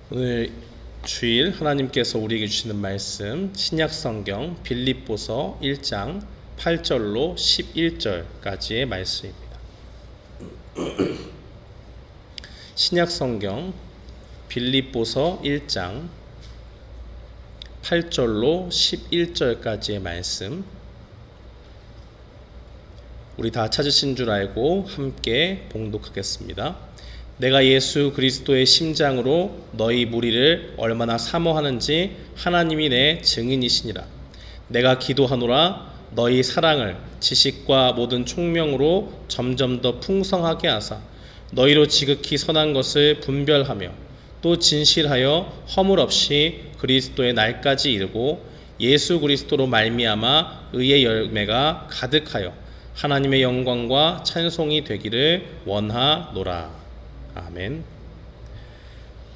오늘 주일 하나님께서 우리에게 주시는 말씀 신약성경 빌립보서 1장 8절로 11절까지의 말씀입니다. 신약성경 빌립보서 1장 8절로 11절까지의 말씀, 우리 다 찾으신 줄 알고 함께 봉독하겠습니다. 내가 예수 그리스도의 심장으로 너희 무리를 얼마나 사모하는지 하나님이 내 증인이시니라. 내가 기도하노라. 너희 사랑을 지식과 모든 총명으로 점점 더 풍성하게 하사 너희로 지극히 선한 것을 분별하며 또 진실하여 허물 없이 그리스도의 날까지 이르고 예수 그리스도로 말미암아 의의 열매가 가득하여 하나님의 영광과 찬송이 되기를 원하노라. 아멘.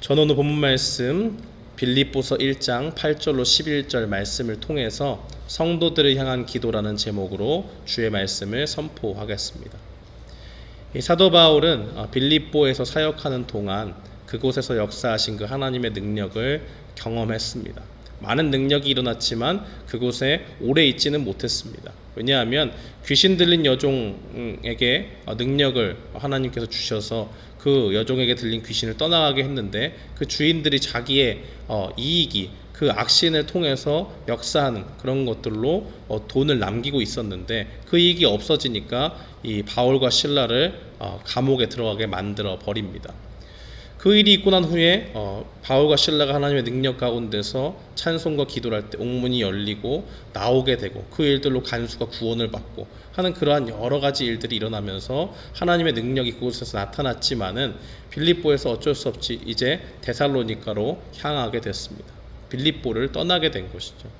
저는 오늘 본문 말씀 빌립보서 1장 8절로 11절 말씀을 통해서 성도들을 향한 기도라는 제목으로 주의 말씀을 선포하겠습니다. 사도 바울은 빌립보에서 사역하는 동안 그곳에서 역사하신 그 하나님의 능력을 경험했습니다. 많은 능력이 일어났지만 그곳에 오래 있지는 못했습니다. 왜냐하면 귀신 들린 여종에게 능력을 하나님께서 주셔서 그 여종에게 들린 귀신을 떠나가게 했는데 그 주인들이 자기의 이익이 그 악신을 통해서 역사하는 그런 것들로 돈을 남기고 있었는데 그 이익이 없어지니까 이 바울과 실라를 감옥에 들어가게 만들어 버립니다. 그 일이 있고 난 후에 바울과 실라가 하나님의 능력 가운데서 찬송과 기도를 할 때 옥문이 열리고 나오게 되고 그 일들로 간수가 구원을 받고 하는 그러한 여러 가지 일들이 일어나면서 하나님의 능력이 그곳에서 나타났지만은 빌립보에서 어쩔 수 없이 이제 데살로니가로 향하게 됐습니다. 빌립보를 떠나게 된 것이죠.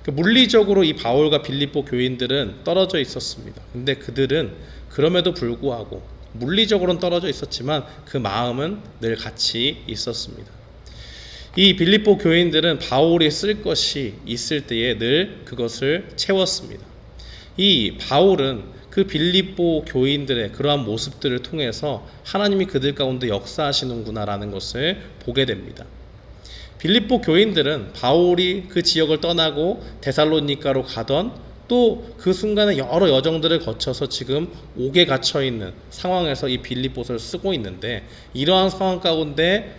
물리적으로 이 바울과 빌립보 교인들은 떨어져 있었습니다. 근데 그들은 그럼에도 불구하고 물리적으로는 떨어져 있었지만 그 마음은 늘 같이 있었습니다. 이 빌립보 교인들은 바울이 쓸 것이 있을 때에 늘 그것을 채웠습니다. 이 바울은 그 빌립보 교인들의 그러한 모습들을 통해서 하나님이 그들 가운데 역사하시는구나라는 것을 보게 됩니다. 빌립보 교인들은 바울이 그 지역을 떠나고 데살로니가로 가던 또 그 순간에 여러 여정들을 거쳐서 지금 옥에 갇혀있는 상황에서 이 빌립보서를 쓰고 있는데 이러한 상황 가운데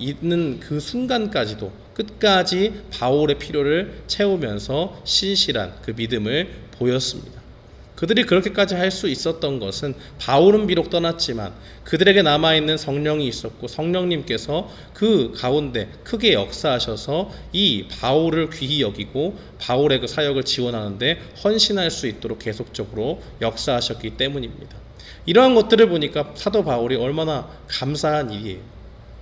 있는 그 순간까지도 끝까지 바울의 필요를 채우면서 신실한 그 믿음을 보였습니다. 그들이 그렇게까지 할 수 있었던 것은 바울은 비록 떠났지만 그들에게 남아있는 성령이 있었고 성령님께서 그 가운데 크게 역사하셔서 이 바울을 귀히 여기고 바울의 그 사역을 지원하는데 헌신할 수 있도록 계속적으로 역사하셨기 때문입니다. 이러한 것들을 보니까 사도 바울이 얼마나 감사한 일이에요.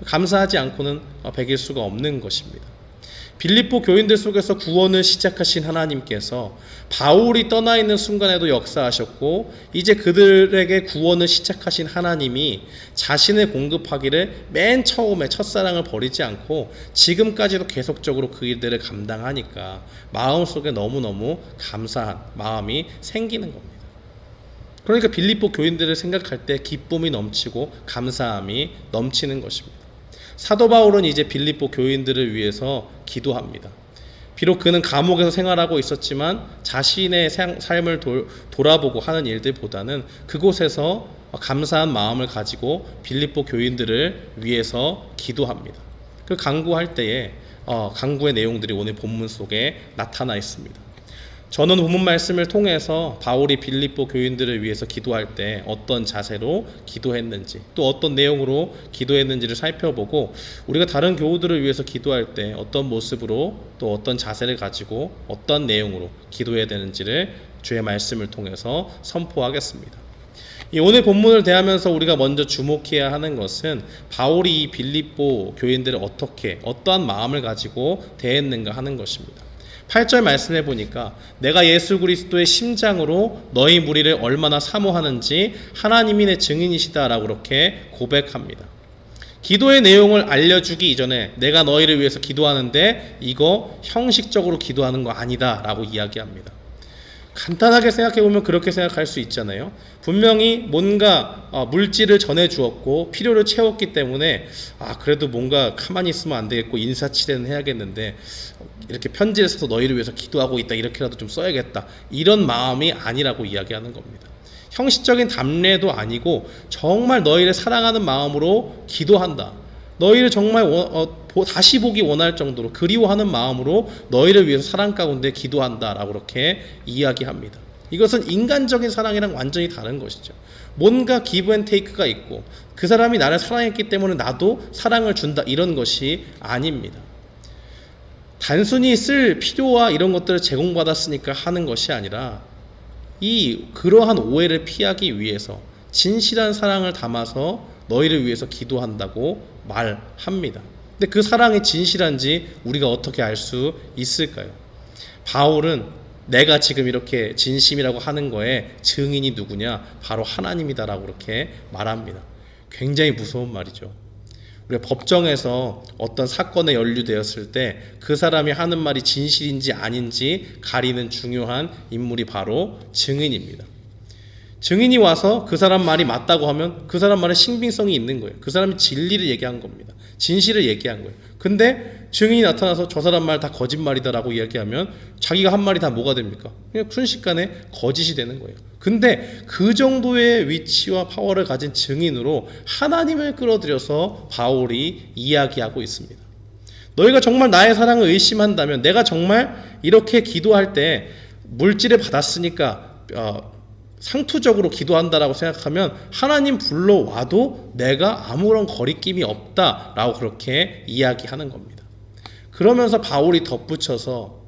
감사하지 않고는 배길 수가 없는 것입니다. 빌립보 교인들 속에서 구원을 시작하신 하나님께서 바울이 떠나 있는 순간에도 역사하셨고 이제 그들에게 구원을 시작하신 하나님이 자신을 공급하기를 맨 처음에 첫사랑을 버리지 않고 지금까지도 계속적으로 그 일들을 감당하니까 마음속에 너무너무 감사한 마음이 생기는 겁니다. 그러니까 빌립보 교인들을 생각할 때 기쁨이 넘치고 감사함이 넘치는 것입니다. 사도 바울은 이제 빌립보 교인들을 위해서 기도합니다. 비록 그는 감옥에서 생활하고 있었지만 자신의 삶을 돌아보고 하는 일들보다는 그곳에서 감사한 마음을 가지고 빌립보 교인들을 위해서 기도합니다. 그 간구할 때에 간구의 내용들이 오늘 본문 속에 나타나 있습니다. 저는 본문 말씀을 통해서 바울이 빌립보 교인들을 위해서 기도할 때 어떤 자세로 기도했는지 또 어떤 내용으로 기도했는지를 살펴보고 우리가 다른 교우들을 위해서 기도할 때 어떤 모습으로 또 어떤 자세를 가지고 어떤 내용으로 기도해야 되는지를 주의 말씀을 통해서 선포하겠습니다. 이 오늘 본문을 대하면서 우리가 먼저 주목해야 하는 것은 바울이 이 빌립보 교인들을 어떠한 마음을 가지고 대했는가 하는 것입니다. 8절 말씀해 보니까 내가 예수 그리스도의 심장으로 너희 무리를 얼마나 사모하는지 하나님이 내 증인이시다라고 그렇게 고백합니다. 기도의 내용을 알려주기 이전에 내가 너희를 위해서 기도하는데 이거 형식적으로 기도하는 거 아니다 라고 이야기합니다. 간단하게 생각해보면 그렇게 생각할 수 있잖아요. 분명히 뭔가 물질을 전해주었고 필요를 채웠기 때문에 그래도 뭔가 가만히 있으면 안 되겠고 인사치레는 해야겠는데 이렇게 편지를 써서 너희를 위해서 기도하고 있다 이렇게라도 좀 써야겠다, 이런 마음이 아니라고 이야기하는 겁니다. 형식적인 답례도 아니고 정말 너희를 사랑하는 마음으로 기도한다, 너희를 정말 다시 보기 원할 정도로 그리워하는 마음으로 너희를 위해서 사랑 가운데 기도한다 라고 그렇게 이야기합니다. 이것은 인간적인 사랑이랑 완전히 다른 것이죠. 뭔가 기브 앤 테이크가 있고 그 사람이 나를 사랑했기 때문에 나도 사랑을 준다, 이런 것이 아닙니다. 단순히 쓸 필요와 이런 것들을 제공받았으니까 하는 것이 아니라 그러한 오해를 피하기 위해서 진실한 사랑을 담아서 너희를 위해서 기도한다고 말합니다. 근데 그 사랑이 진실한지 우리가 어떻게 알 수 있을까요? 바울은 내가 지금 이렇게 진심이라고 하는 거에 증인이 누구냐? 바로 하나님이다라고 그렇게 말합니다. 굉장히 무서운 말이죠. 우리가 법정에서 어떤 사건에 연루되었을 때 그 사람이 하는 말이 진실인지 아닌지 가리는 중요한 인물이 바로 증인입니다. 증인이 와서 그 사람 말이 맞다고 하면 그 사람 말에 신빙성이 있는 거예요. 그 사람이 진리를 얘기한 겁니다. 진실을 얘기한 거예요. 근데 증인이 나타나서 저 사람 말 다 거짓말이다라고 이야기하면 자기가 한 말이 다 뭐가 됩니까? 그냥 순식간에 거짓이 되는 거예요. 근데 그 정도의 위치와 파워를 가진 증인으로 하나님을 끌어들여서 바울이 이야기하고 있습니다. 너희가 정말 나의 사랑을 의심한다면, 내가 정말 이렇게 기도할 때 물질을 받았으니까 상투적으로 기도한다라고 생각하면 하나님 불러와도 내가 아무런 거리낌이 없다라고 그렇게 이야기하는 겁니다. 그러면서 바울이 덧붙여서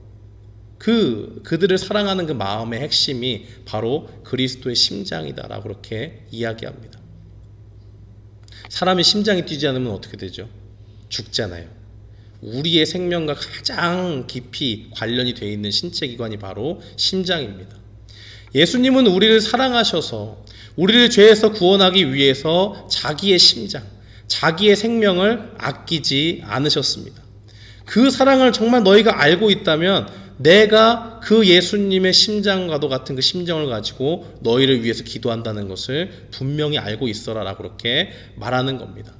그들을 사랑하는 그 마음의 핵심이 바로 그리스도의 심장이다라고 그렇게 이야기합니다. 사람이 심장이 뛰지 않으면 어떻게 되죠? 죽잖아요. 우리의 생명과 가장 깊이 관련이 되어 있는 신체 기관이 바로 심장입니다. 예수님은 우리를 사랑하셔서 우리를 죄에서 구원하기 위해서 자기의 심장, 자기의 생명을 아끼지 않으셨습니다. 그 사랑을 정말 너희가 알고 있다면 내가 그 예수님의 심장과도 같은 그 심정을 가지고 너희를 위해서 기도한다는 것을 분명히 알고 있어라 라고 그렇게 말하는 겁니다.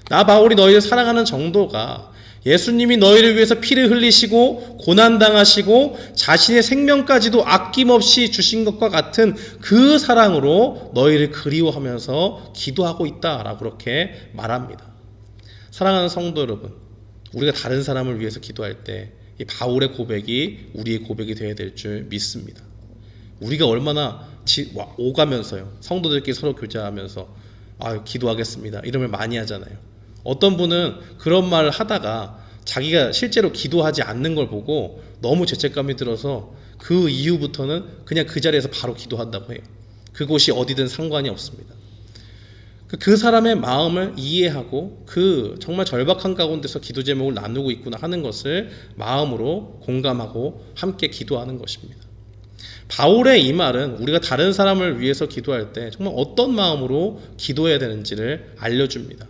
나 바울이 너희를 사랑하는 정도가 예수님이 너희를 위해서 피를 흘리시고 고난당하시고 자신의 생명까지도 아낌없이 주신 것과 같은 그 사랑으로 너희를 그리워하면서 기도하고 있다라고 그렇게 말합니다. 사랑하는 성도 여러분, 우리가 다른 사람을 위해서 기도할 때 이 바울의 고백이 우리의 고백이 되어야 될 줄 믿습니다. 우리가 얼마나 오가면서요, 성도들끼리 서로 교제하면서 기도하겠습니다 이러면 많이 하잖아요. 어떤 분은 그런 말을 하다가 자기가 실제로 기도하지 않는 걸 보고 너무 죄책감이 들어서 그 이후부터는 그냥 그 자리에서 바로 기도한다고 해요. 그곳이 어디든 상관이 없습니다. 그 사람의 마음을 이해하고 그 정말 절박한 가운데서 기도 제목을 나누고 있구나 하는 것을 마음으로 공감하고 함께 기도하는 것입니다. 바울의 이 말은 우리가 다른 사람을 위해서 기도할 때 정말 어떤 마음으로 기도해야 되는지를 알려줍니다.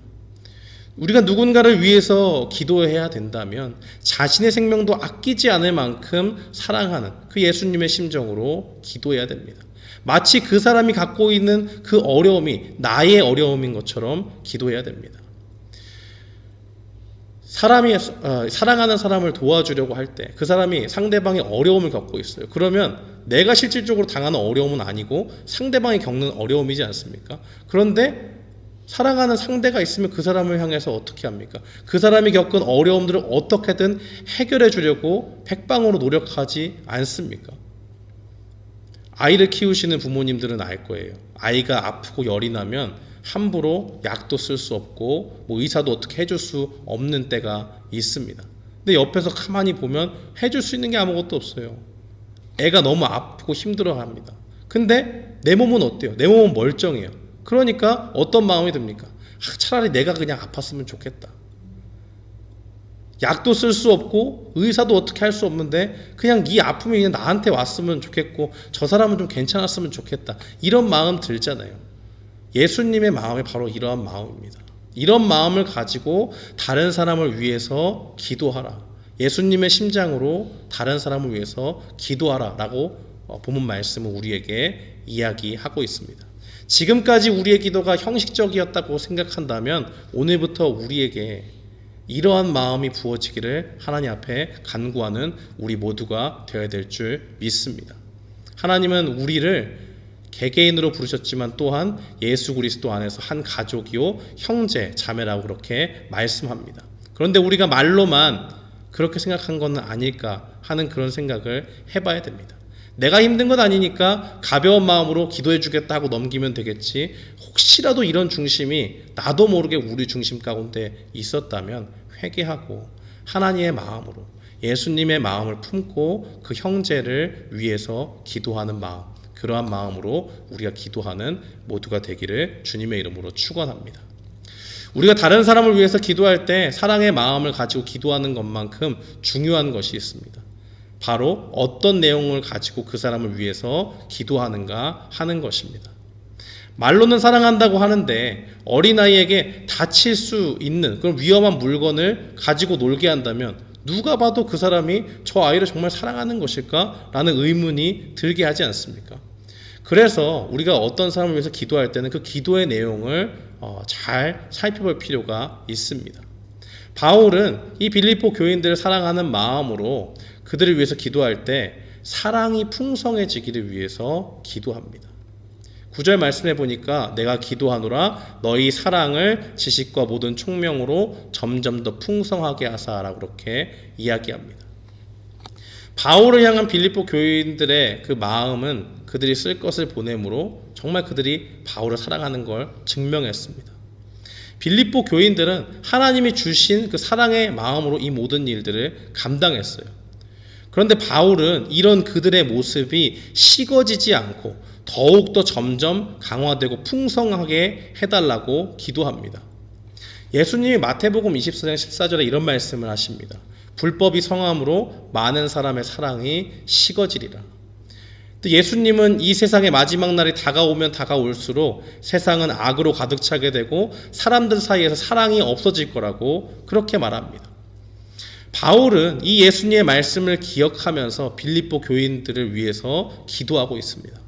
우리가 누군가를 위해서 기도해야 된다면 자신의 생명도 아끼지 않을 만큼 사랑하는 그 예수님의 심정으로 기도해야 됩니다. 마치 그 사람이 갖고 있는 그 어려움이 나의 어려움인 것처럼 기도해야 됩니다. 사랑하는 사람을 도와주려고 할 때 그 사람이 상대방의 어려움을 겪고 있어요. 그러면 내가 실질적으로 당하는 어려움은 아니고 상대방이 겪는 어려움이지 않습니까? 그런데 사랑하는 상대가 있으면 그 사람을 향해서 어떻게 합니까? 그 사람이 겪은 어려움들을 어떻게든 해결해 주려고 백방으로 노력하지 않습니까? 아이를 키우시는 부모님들은 알 거예요. 아이가 아프고 열이 나면 함부로 약도 쓸 수 없고 의사도 어떻게 해줄 수 없는 때가 있습니다. 근데 옆에서 가만히 보면 해줄 수 있는 게 아무것도 없어요. 애가 너무 아프고 힘들어합니다. 근데 내 몸은 어때요? 내 몸은 멀쩡해요. 그러니까 어떤 마음이 듭니까? 차라리 내가 그냥 아팠으면 좋겠다. 약도 쓸 수 없고 의사도 어떻게 할 수 없는데 그냥 이 아픔이 그냥 나한테 왔으면 좋겠고 저 사람은 좀 괜찮았으면 좋겠다. 이런 마음 들잖아요. 예수님의 마음이 바로 이러한 마음입니다. 이런 마음을 가지고 다른 사람을 위해서 기도하라. 예수님의 심장으로 다른 사람을 위해서 기도하라 라고 본문 말씀은 우리에게 이야기하고 있습니다. 지금까지 우리의 기도가 형식적이었다고 생각한다면 오늘부터 우리에게 이러한 마음이 부어지기를 하나님 앞에 간구하는 우리 모두가 되어야 될 줄 믿습니다. 하나님은 우리를 개개인으로 부르셨지만 또한 예수 그리스도 안에서 한 가족이요 형제 자매라고 그렇게 말씀합니다. 그런데 우리가 말로만 그렇게 생각한 건 아닐까 하는 그런 생각을 해봐야 됩니다. 내가 힘든 건 아니니까 가벼운 마음으로 기도해 주겠다 하고 넘기면 되겠지, 혹시라도 이런 중심이 나도 모르게 우리 중심 가운데 있었다면 회개하고 하나님의 마음으로 예수님의 마음을 품고 그 형제를 위해서 기도하는 마음, 그러한 마음으로 우리가 기도하는 모두가 되기를 주님의 이름으로 축원합니다. 우리가 다른 사람을 위해서 기도할 때 사랑의 마음을 가지고 기도하는 것만큼 중요한 것이 있습니다. 바로 어떤 내용을 가지고 그 사람을 위해서 기도하는가 하는 것입니다. 말로는 사랑한다고 하는데 어린아이에게 다칠 수 있는 그런 위험한 물건을 가지고 놀게 한다면 누가 봐도 그 사람이 저 아이를 정말 사랑하는 것일까? 라는 의문이 들게 하지 않습니까? 그래서 우리가 어떤 사람을 위해서 기도할 때는 그 기도의 내용을 잘 살펴볼 필요가 있습니다. 바울은 이 빌립보 교인들을 사랑하는 마음으로 그들을 위해서 기도할 때 사랑이 풍성해지기를 위해서 기도합니다. 9절 말씀해 보니까 내가 기도하노라 너희 사랑을 지식과 모든 총명으로 점점 더 풍성하게 하사라고 그렇게 이야기합니다. 바울을 향한 빌립보 교인들의 그 마음은 그들이 쓸 것을 보내므로 정말 그들이 바울을 사랑하는 걸 증명했습니다. 빌립보 교인들은 하나님이 주신 그 사랑의 마음으로 이 모든 일들을 감당했어요. 그런데 바울은 이런 그들의 모습이 식어지지 않고 더욱더 점점 강화되고 풍성하게 해달라고 기도합니다. 예수님이 마태복음 24장 14절에 이런 말씀을 하십니다. 불법이 성함으로 많은 사람의 사랑이 식어지리라. 예수님은 이 세상의 마지막 날이 다가오면 다가올수록 세상은 악으로 가득 차게 되고 사람들 사이에서 사랑이 없어질 거라고 그렇게 말합니다. 바울은 이 예수님의 말씀을 기억하면서 빌립보 교인들을 위해서 기도하고 있습니다.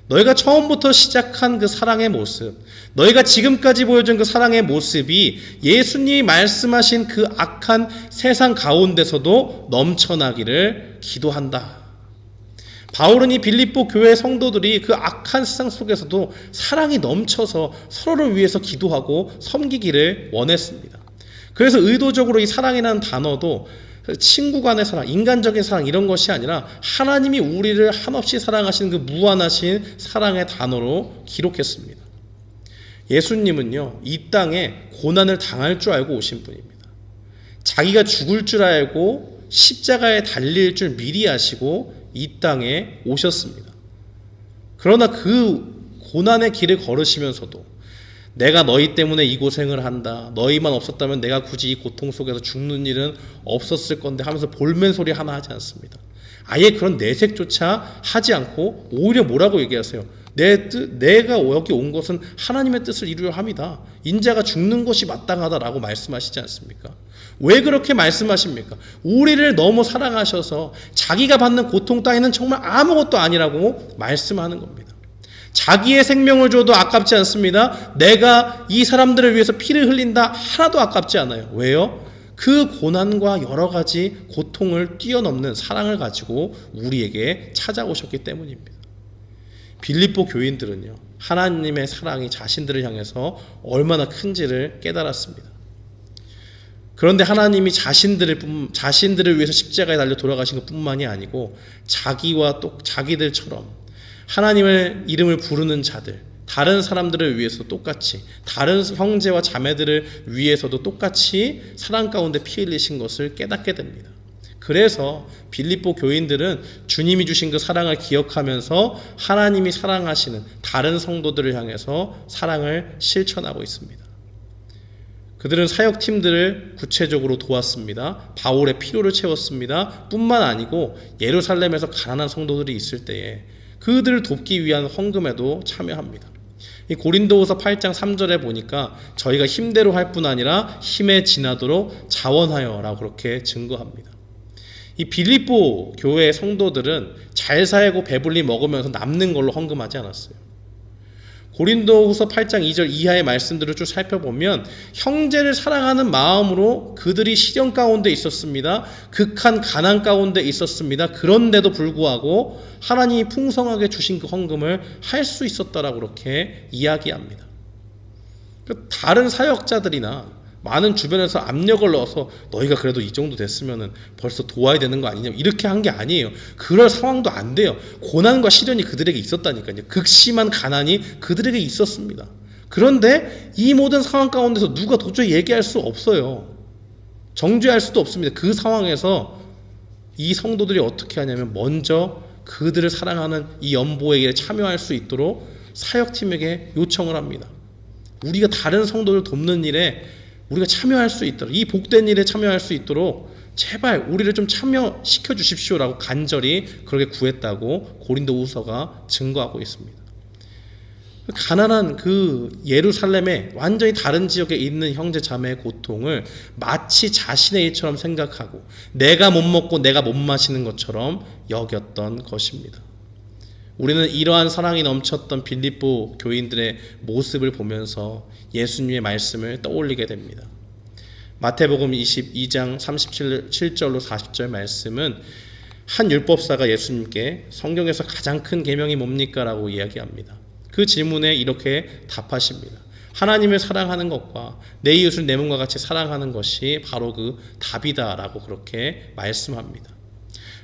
너희가 처음부터 시작한 그 사랑의 모습, 너희가 지금까지 보여준 그 사랑의 모습이 예수님이 말씀하신 그 악한 세상 가운데서도 넘쳐나기를 기도한다. 바울은 이 빌립보 교회 성도들이 그 악한 세상 속에서도 사랑이 넘쳐서 서로를 위해서 기도하고 섬기기를 원했습니다. 그래서 의도적으로 이 사랑이라는 단어도 친구 간의 사랑, 인간적인 사랑 이런 것이 아니라 하나님이 우리를 한없이 사랑하시는 그 무한하신 사랑의 단어로 기록했습니다. 예수님은요, 이 땅에 고난을 당할 줄 알고 오신 분입니다. 자기가 죽을 줄 알고 십자가에 달릴 줄 미리 아시고 이 땅에 오셨습니다. 그러나 그 고난의 길을 걸으시면서도 내가 너희 때문에 이 고생을 한다. 너희만 없었다면 내가 굳이 이 고통 속에서 죽는 일은 없었을 건데 하면서 볼멘 소리 하나 하지 않습니다. 아예 그런 내색조차 하지 않고 오히려 뭐라고 얘기하세요? 내가 여기 온 것은 하나님의 뜻을 이루려 함이다. 인자가 죽는 것이 마땅하다라고 말씀하시지 않습니까? 왜 그렇게 말씀하십니까? 우리를 너무 사랑하셔서 자기가 받는 고통 따위는 정말 아무것도 아니라고 말씀하는 겁니다. 자기의 생명을 줘도 아깝지 않습니다. 내가 이 사람들을 위해서 피를 흘린다 하나도 아깝지 않아요. 왜요? 그 고난과 여러 가지 고통을 뛰어넘는 사랑을 가지고 우리에게 찾아오셨기 때문입니다. 빌립보 교인들은요, 하나님의 사랑이 자신들을 향해서 얼마나 큰지를 깨달았습니다. 그런데 하나님이 자신들을 위해서 십자가에 달려 돌아가신 것뿐만이 아니고 자기들처럼 하나님의 이름을 부르는 자들, 다른 사람들을 위해서 똑같이, 다른 형제와 자매들을 위해서도 똑같이 사랑 가운데 피 흘리신 것을 깨닫게 됩니다. 그래서 빌립보 교인들은 주님이 주신 그 사랑을 기억하면서 하나님이 사랑하시는 다른 성도들을 향해서 사랑을 실천하고 있습니다. 그들은 사역팀들을 구체적으로 도왔습니다. 바울의 필요를 채웠습니다. 뿐만 아니고 예루살렘에서 가난한 성도들이 있을 때에 그들을 돕기 위한 헌금에도 참여합니다. 이 고린도후서 8장 3절에 보니까 저희가 힘대로 할 뿐 아니라 힘에 지나도록 자원하여라고 그렇게 증거합니다. 이 빌립보 교회 성도들은 잘 살고 배불리 먹으면서 남는 걸로 헌금하지 않았어요. 고린도후서 8장 2절 이하의 말씀들을 쭉 살펴보면 형제를 사랑하는 마음으로 그들이 시련 가운데 있었습니다. 극한 가난 가운데 있었습니다. 그런데도 불구하고 하나님이 풍성하게 주신 그 헌금을 할 수 있었다라고 그렇게 이야기합니다. 다른 사역자들이나 많은 주변에서 압력을 넣어서 너희가 그래도 이 정도 됐으면 벌써 도와야 되는 거 아니냐 이렇게 한 게 아니에요. 그럴 상황도 안 돼요. 고난과 시련이 그들에게 있었다니까요. 극심한 가난이 그들에게 있었습니다. 그런데 이 모든 상황 가운데서 누가 도저히 얘기할 수 없어요. 정죄할 수도 없습니다. 그 상황에서 이 성도들이 어떻게 하냐면 먼저 그들을 사랑하는 이 연보에게 참여할 수 있도록 사역팀에게 요청을 합니다. 우리가 다른 성도를 돕는 일에 우리가 참여할 수 있도록, 이 복된 일에 참여할 수 있도록 제발 우리를 좀 참여시켜 주십시오라고 간절히 그렇게 구했다고 고린도후서가 증거하고 있습니다. 가난한 그 예루살렘의 완전히 다른 지역에 있는 형제 자매의 고통을 마치 자신의 일처럼 생각하고 내가 못 먹고 내가 못 마시는 것처럼 여겼던 것입니다. 우리는 이러한 사랑이 넘쳤던 빌립보 교인들의 모습을 보면서 예수님의 말씀을 떠올리게 됩니다. 마태복음 22장 37절로 40절 말씀은 한 율법사가 예수님께 성경에서 가장 큰 계명이 뭡니까? 라고 이야기합니다. 그 질문에 이렇게 답하십니다. 하나님을 사랑하는 것과 내 이웃을 내 몸과 같이 사랑하는 것이 바로 그 답이다 라고 그렇게 말씀합니다.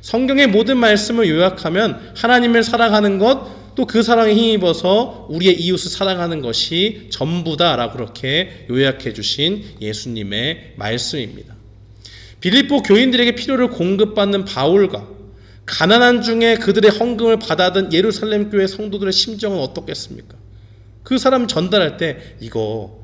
성경의 모든 말씀을 요약하면 하나님을 사랑하는 것, 또 그 사랑에 힘입어서 우리의 이웃을 사랑하는 것이 전부다라고 그렇게 요약해 주신 예수님의 말씀입니다. 빌립보 교인들에게 필요를 공급받는 바울과 가난한 중에 그들의 헌금을 받아든 예루살렘 교회 성도들의 심정은 어떻겠습니까? 그 사람 전달할 때 이거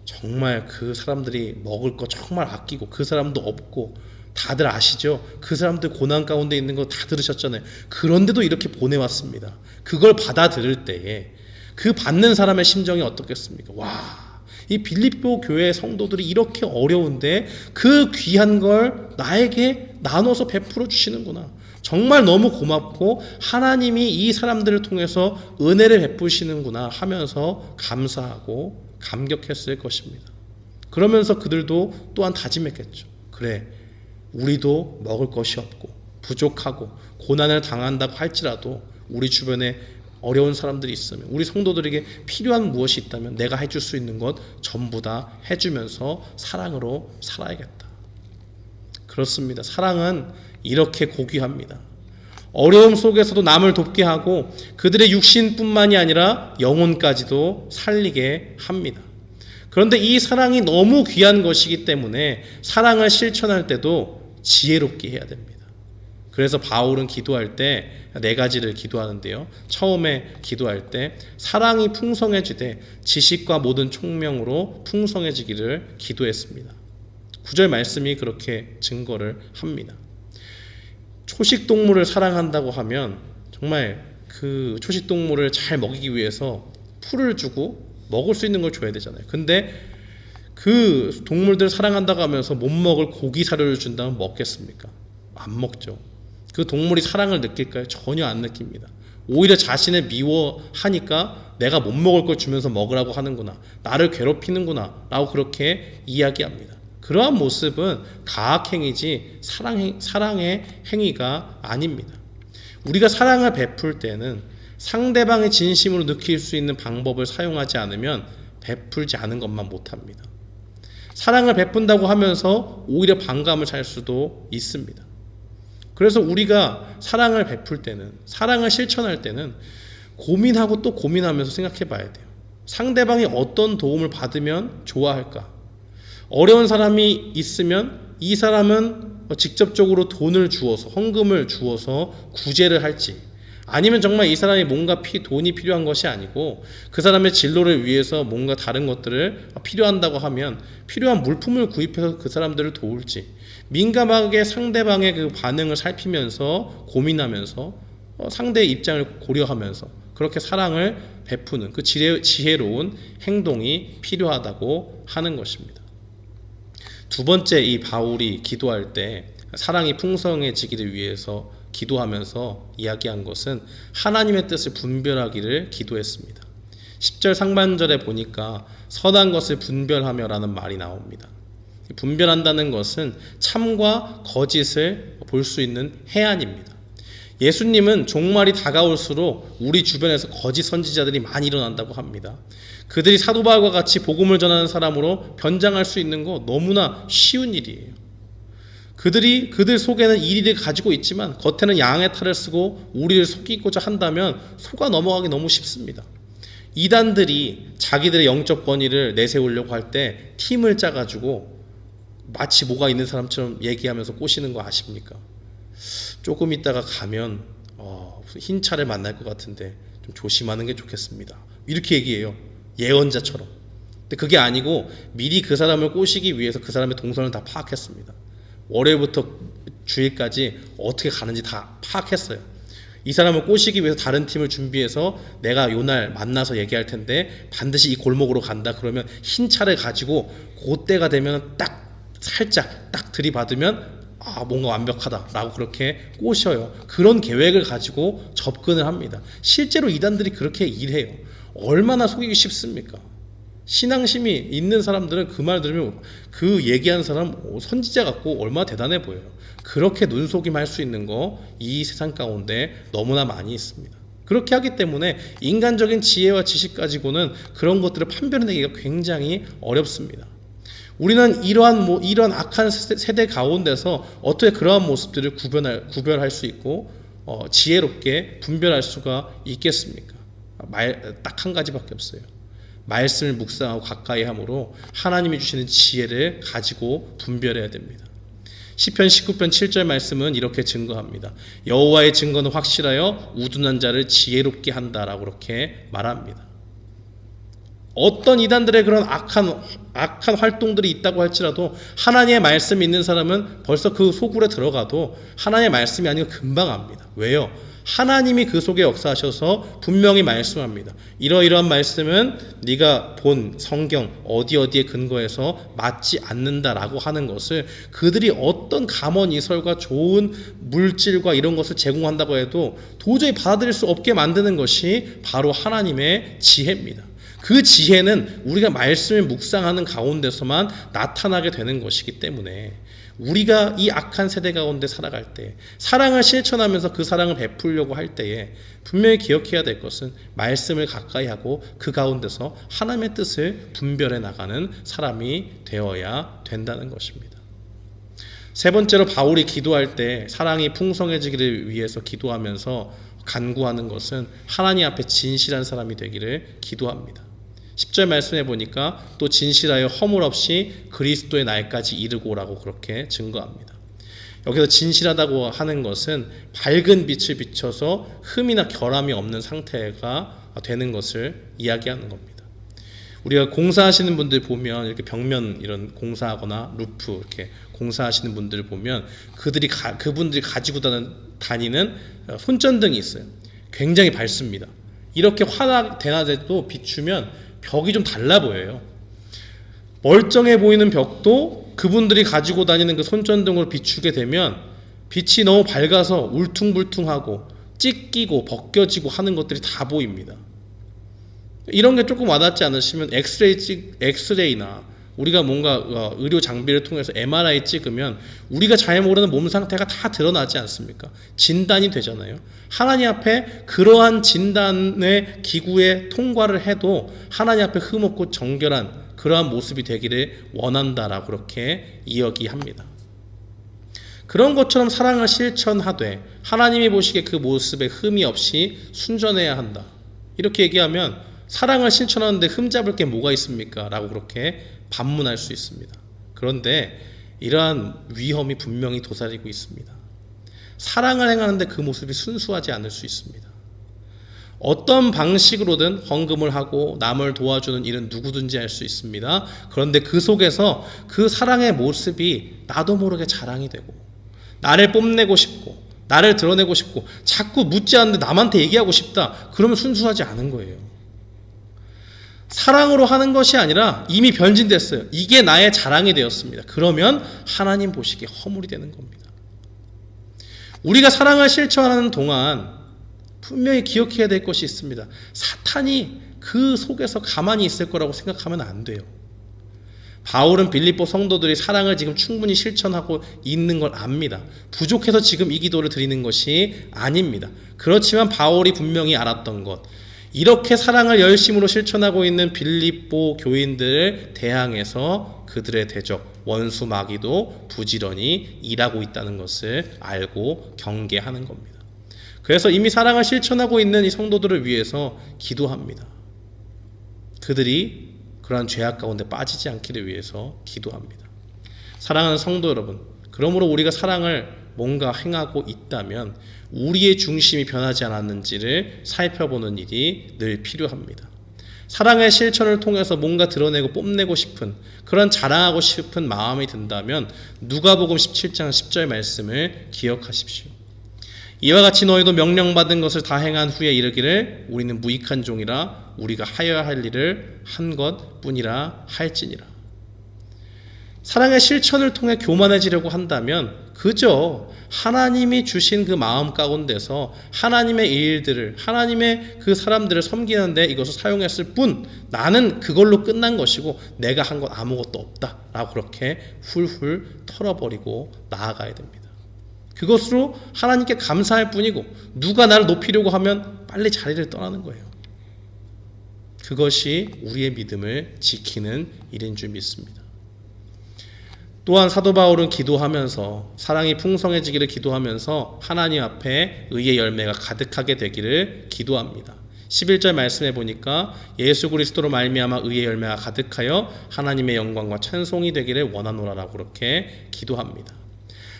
정말 그 사람들이 먹을 거 정말 아끼고 그 사람도 없고 다들 아시죠? 그 사람들 고난 가운데 있는 거 다 들으셨잖아요. 그런데도 이렇게 보내왔습니다. 그걸 받아들일 때에 그 받는 사람의 심정이 어떻겠습니까? 와, 이 빌립보 교회 성도들이 이렇게 어려운데 그 귀한 걸 나에게 나눠서 베풀어 주시는구나. 정말 너무 고맙고 하나님이 이 사람들을 통해서 은혜를 베푸시는구나 하면서 감사하고 감격했을 것입니다. 그러면서 그들도 또한 다짐했겠죠. 그래, 우리도 먹을 것이 없고 부족하고 고난을 당한다고 할지라도 우리 주변에 어려운 사람들이 있으면 우리 성도들에게 필요한 무엇이 있다면 내가 해줄 수 있는 것 전부 다 해주면서 사랑으로 살아야겠다. 그렇습니다. 사랑은 이렇게 고귀합니다. 어려움 속에서도 남을 돕게 하고 그들의 육신뿐만이 아니라 영혼까지도 살리게 합니다. 그런데 이 사랑이 너무 귀한 것이기 때문에 사랑을 실천할 때도 지혜롭게 해야 됩니다. 그래서 바울은 기도할 때 4가지를 기도하는데요. 처음에 기도할 때 사랑이 풍성해지되 지식과 모든 총명으로 풍성해지기를 기도했습니다. 9절 말씀이 그렇게 증거를 합니다. 초식동물을 사랑한다고 하면 정말 그 초식동물을 잘 먹이기 위해서 풀을 주고 먹을 수 있는 걸 줘야 되잖아요. 근데 그 동물들을 사랑한다고 하면서 못 먹을 고기 사료를 준다면 먹겠습니까? 안 먹죠. 그 동물이 사랑을 느낄까요? 전혀 안 느낍니다. 오히려 자신을 미워하니까 내가 못 먹을 걸 주면서 먹으라고 하는구나, 나를 괴롭히는구나 라고 그렇게 이야기합니다. 그러한 모습은 가학행위지 사랑의 행위가 아닙니다. 우리가 사랑을 베풀 때는 상대방의 진심으로 느낄 수 있는 방법을 사용하지 않으면 베풀지 않은 것만 못합니다. 사랑을 베푼다고 하면서 오히려 반감을 살 수도 있습니다. 그래서 우리가 사랑을 베풀 때는, 사랑을 실천할 때는 고민하고 또 고민하면서 생각해 봐야 돼요. 상대방이 어떤 도움을 받으면 좋아할까? 어려운 사람이 있으면 이 사람은 직접적으로 돈을 주어서, 헌금을 주어서 구제를 할지, 아니면 정말 이 사람이 뭔가 돈이 필요한 것이 아니고 그 사람의 진로를 위해서 뭔가 다른 것들을 필요한다고 하면 필요한 물품을 구입해서 그 사람들을 도울지, 민감하게 상대방의 그 반응을 살피면서 고민하면서 상대의 입장을 고려하면서 그렇게 사랑을 베푸는 그 지혜로운 행동이 필요하다고 하는 것입니다. 두 번째, 이 바울이 기도할 때 사랑이 풍성해지기를 위해서 기도하면서 이야기한 것은 하나님의 뜻을 분별하기를 기도했습니다. 10절 상반절에 보니까 선한 것을 분별하며 라는 말이 나옵니다. 분별한다는 것은 참과 거짓을 볼 수 있는 해안입니다. 예수님은 종말이 다가올수록 우리 주변에서 거짓 선지자들이 많이 일어난다고 합니다. 그들이 사도 바울과 같이 복음을 전하는 사람으로 변장할 수 있는 거 너무나 쉬운 일이에요. 그들 속에는 이리를 가지고 있지만 겉에는 양의 탈을 쓰고 우리를 속이고자 한다면 속아 넘어가기 너무 쉽습니다. 이단들이 자기들의 영적 권위를 내세우려고 할 때 팀을 짜가지고 마치 뭐가 있는 사람처럼 얘기하면서 꼬시는 거 아십니까? 조금 있다가 가면 흰 차를 만날 것 같은데 좀 조심하는 게 좋겠습니다. 이렇게 얘기해요. 예언자처럼. 근데 그게 아니고 미리 그 사람을 꼬시기 위해서 그 사람의 동선을 다 파악했습니다. 월요일부터 주일까지 어떻게 가는지 다 파악했어요. 이 사람을 꼬시기 위해서 다른 팀을 준비해서 내가 요날 만나서 얘기할 텐데 반드시 이 골목으로 간다. 그러면 흰 차를 가지고 그때가 되면 딱 살짝 딱 들이받으면 뭔가 완벽하다라고 그렇게 꼬셔요. 그런 계획을 가지고 접근을 합니다. 실제로 이단들이 그렇게 일해요. 얼마나 속이기 쉽습니까? 신앙심이 있는 사람들은 그 말 들으면 그 얘기하는 사람 선지자 같고 얼마나 대단해 보여요. 그렇게 눈속임할 수 있는 거 이 세상 가운데 너무나 많이 있습니다. 그렇게 하기 때문에 인간적인 지혜와 지식 가지고는 그런 것들을 판별해내기가 굉장히 어렵습니다. 우리는 이러한 악한 세대 가운데서 어떻게 그러한 모습들을 구별할 수 있고 지혜롭게 분별할 수가 있겠습니까? 딱 한 가지밖에 없어요. 말씀을 묵상하고 가까이 함으로 하나님이 주시는 지혜를 가지고 분별해야 됩니다. 시편 19편 7절 말씀은 이렇게 증거합니다. 여호와의 증거는 확실하여 우둔한 자를 지혜롭게 한다라고 그렇게 말합니다. 어떤 이단들의 그런 악한 활동들이 있다고 할지라도 하나님의 말씀이 있는 사람은 벌써 그 소굴에 들어가도 하나님의 말씀이 아니고 금방 압니다. 왜요? 하나님이 그 속에 역사하셔서 분명히 말씀합니다. 이러이러한 말씀은 네가 본 성경 어디에 근거해서 맞지 않는다라고 하는 것을 그들이 어떤 감언이설과 좋은 물질과 이런 것을 제공한다고 해도 도저히 받아들일 수 없게 만드는 것이 바로 하나님의 지혜입니다. 그 지혜는 우리가 말씀을 묵상하는 가운데서만 나타나게 되는 것이기 때문에 우리가 이 악한 세대 가운데 살아갈 때 사랑을 실천하면서 그 사랑을 베풀려고 할 때에 분명히 기억해야 될 것은 말씀을 가까이 하고 그 가운데서 하나님의 뜻을 분별해 나가는 사람이 되어야 된다는 것입니다. 세 번째로 바울이 기도할 때 사랑이 풍성해지기를 위해서 기도하면서 간구하는 것은 하나님 앞에 진실한 사람이 되기를 기도합니다. 10절 말씀해 보니까 또 진실하여 허물 없이 그리스도의 날까지 이르고라고 그렇게 증거합니다. 여기서 진실하다고 하는 것은 밝은 빛을 비춰서 흠이나 결함이 없는 상태가 되는 것을 이야기하는 겁니다. 우리가 공사하시는 분들 보면 이렇게 벽면 이런 공사하거나 루프 이렇게 공사하시는 분들을 보면 그분들이 가지고 다니는 손전등이 있어요. 굉장히 밝습니다. 이렇게 화나 대낮에도 비추면 벽이 좀 달라 보여요. 멀쩡해 보이는 벽도 그분들이 가지고 다니는 그 손전등으로 비추게 되면 빛이 너무 밝아서 울퉁불퉁하고 찢기고 벗겨지고 하는 것들이 다 보입니다. 이런 게 조금 와닿지 않으시면 엑스레이나 우리가 뭔가 의료 장비를 통해서 MRI 찍으면 우리가 잘 모르는 몸 상태가 다 드러나지 않습니까? 진단이 되잖아요. 하나님 앞에 그러한 진단의 기구에 통과를 해도 하나님 앞에 흠없고 정결한 그러한 모습이 되기를 원한다라고 그렇게 이야기합니다. 그런 것처럼 사랑을 실천하되 하나님이 보시기에 그 모습에 흠이 없이 순전해야 한다. 이렇게 얘기하면 사랑을 실천하는데 흠잡을 게 뭐가 있습니까? 라고 그렇게 반문할 수 있습니다. 그런데 이러한 위험이 분명히 도사리고 있습니다. 사랑을 행하는데 그 모습이 순수하지 않을 수 있습니다. 어떤 방식으로든 헌금을 하고 남을 도와주는 일은 누구든지 할 수 있습니다. 그런데 그 속에서 그 사랑의 모습이 나도 모르게 자랑이 되고 나를 뽐내고 싶고 나를 드러내고 싶고 자꾸 묻지 않는데 남한테 얘기하고 싶다. 그러면 순수하지 않은 거예요. 사랑으로 하는 것이 아니라 이미 변진됐어요. 이게 나의 자랑이 되었습니다. 그러면 하나님 보시기에 허물이 되는 겁니다. 우리가 사랑을 실천하는 동안 분명히 기억해야 될 것이 있습니다. 사탄이 그 속에서 가만히 있을 거라고 생각하면 안 돼요. 바울은 빌립보 성도들이 사랑을 지금 충분히 실천하고 있는 걸 압니다. 부족해서 지금 이 기도를 드리는 것이 아닙니다. 그렇지만 바울이 분명히 알았던 것, 이렇게 사랑을 열심으로 실천하고 있는 빌립보 교인들을 대항해서 그들의 대적, 원수 마귀도 부지런히 일하고 있다는 것을 알고 경계하는 겁니다. 그래서 이미 사랑을 실천하고 있는 이 성도들을 위해서 기도합니다. 그들이 그러한 죄악 가운데 빠지지 않기를 위해서 기도합니다. 사랑하는 성도 여러분, 그러므로 우리가 사랑을 뭔가 행하고 있다면 우리의 중심이 변하지 않았는지를 살펴보는 일이 늘 필요합니다. 사랑의 실천을 통해서 뭔가 드러내고 뽐내고 싶은, 그런 자랑하고 싶은 마음이 든다면 누가복음 17장 10절 말씀을 기억하십시오. 이와 같이 너희도 명령받은 것을 다 행한 후에 이르기를 우리는 무익한 종이라 우리가 하여야 할 일을 한 것뿐이라 할지니라. 사랑의 실천을 통해 교만해지려고 한다면 그저 하나님이 주신 그 마음 가운데서 하나님의 일들을, 하나님의 그 사람들을 섬기는데 이것을 사용했을 뿐, 나는 그걸로 끝난 것이고 내가 한 건 아무것도 없다 라고 그렇게 훌훌 털어버리고 나아가야 됩니다. 그것으로 하나님께 감사할 뿐이고 누가 나를 높이려고 하면 빨리 자리를 떠나는 거예요. 그것이 우리의 믿음을 지키는 일인 줄 믿습니다. 또한 사도 바울은 기도하면서 사랑이 풍성해지기를 기도하면서 하나님 앞에 의의 열매가 가득하게 되기를 기도합니다. 11절 말씀해 보니까 예수 그리스도로 말미암아 의의 열매가 가득하여 하나님의 영광과 찬송이 되기를 원하노라라고 그렇게 기도합니다.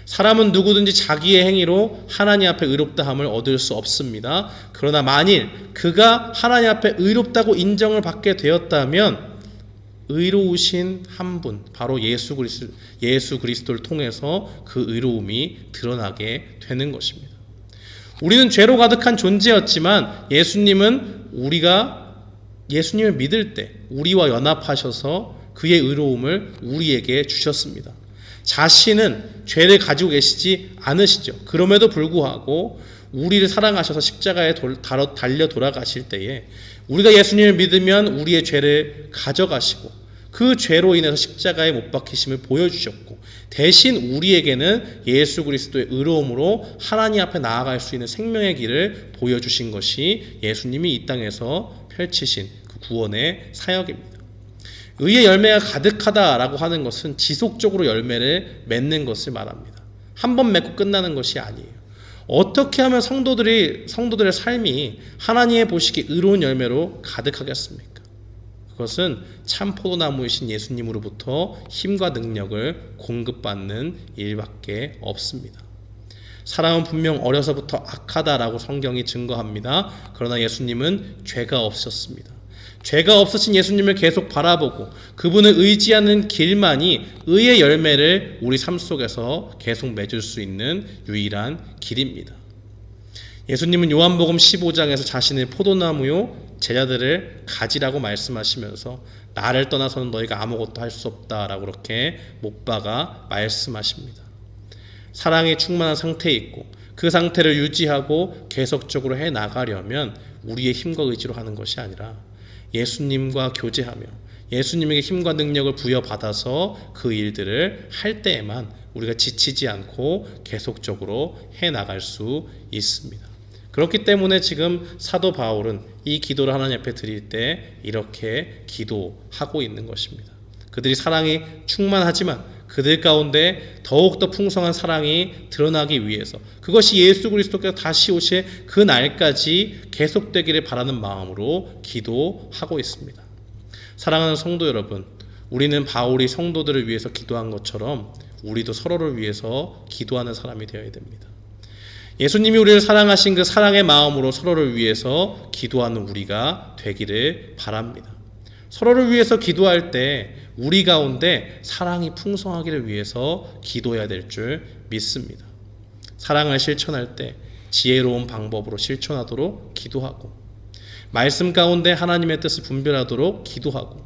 사람은 누구든지 자기의 행위로 하나님 앞에 의롭다함을 얻을 수 없습니다. 그러나 만일 그가 하나님 앞에 의롭다고 인정을 받게 되었다면 의로우신 한 분, 바로 예수 그리스도를 통해서 그 의로움이 드러나게 되는 것입니다. 우리는 죄로 가득한 존재였지만 예수님을 믿을 때 우리와 연합하셔서 그의 의로움을 우리에게 주셨습니다. 자신은 죄를 가지고 계시지 않으시죠. 그럼에도 불구하고 우리를 사랑하셔서 십자가에 달려 돌아가실 때에 우리가 예수님을 믿으면 우리의 죄를 가져가시고 그 죄로 인해서 십자가에 못 박히심을 보여주셨고 대신 우리에게는 예수 그리스도의 의로움으로 하나님 앞에 나아갈 수 있는 생명의 길을 보여주신 것이 예수님이 이 땅에서 펼치신 그 구원의 사역입니다. 의의 열매가 가득하다라고 하는 것은 지속적으로 열매를 맺는 것을 말합니다. 한 번 맺고 끝나는 것이 아니에요. 어떻게 하면 성도들의 삶이 하나님의 보시기에 의로운 열매로 가득하겠습니까? 그것은 참 포도나무이신 예수님으로부터 힘과 능력을 공급받는 일밖에 없습니다. 사람은 분명 어려서부터 악하다라고 성경이 증거합니다. 그러나 예수님은 죄가 없으셨습니다. 죄가 없으신 예수님을 계속 바라보고 그분을 의지하는 길만이 의의 열매를 우리 삶 속에서 계속 맺을 수 있는 유일한 길입니다. 예수님은 요한복음 15장에서 자신의 포도나무요 제자들을 가지라고 말씀하시면서 나를 떠나서는 너희가 아무것도 할 수 없다라고 그렇게 못 박아 말씀하십니다. 사랑이 충만한 상태에 있고 그 상태를 유지하고 계속적으로 해나가려면 우리의 힘과 의지로 하는 것이 아니라 예수님과 교제하며 예수님에게 힘과 능력을 부여받아서 그 일들을 할 때에만 우리가 지치지 않고 계속적으로 해나갈 수 있습니다. 그렇기 때문에 지금 사도 바울은 이 기도를 하나님 앞에 드릴 때 이렇게 기도하고 있는 것입니다. 그들이 사랑이 충만하지만 그들 가운데 더욱더 풍성한 사랑이 드러나기 위해서 그것이 예수 그리스도께서 다시 오실 그 날까지 계속되기를 바라는 마음으로 기도하고 있습니다. 사랑하는 성도 여러분, 우리는 바울이 성도들을 위해서 기도한 것처럼 우리도 서로를 위해서 기도하는 사람이 되어야 됩니다. 예수님이 우리를 사랑하신 그 사랑의 마음으로 서로를 위해서 기도하는 우리가 되기를 바랍니다. 서로를 위해서 기도할 때 우리 가운데 사랑이 풍성하기를 위해서 기도해야 될 줄 믿습니다. 사랑을 실천할 때 지혜로운 방법으로 실천하도록 기도하고 말씀 가운데 하나님의 뜻을 분별하도록 기도하고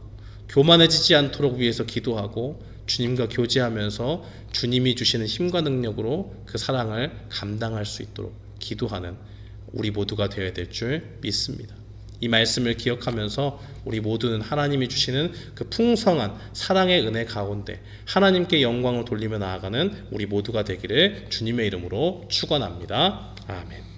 교만해지지 않도록 위해서 기도하고 주님과 교제하면서 주님이 주시는 힘과 능력으로 그 사랑을 감당할 수 있도록 기도하는 우리 모두가 되어야 될 줄 믿습니다. 이 말씀을 기억하면서 우리 모두는 하나님이 주시는 그 풍성한 사랑의 은혜 가운데 하나님께 영광을 돌리며 나아가는 우리 모두가 되기를 주님의 이름으로 축원합니다. 아멘.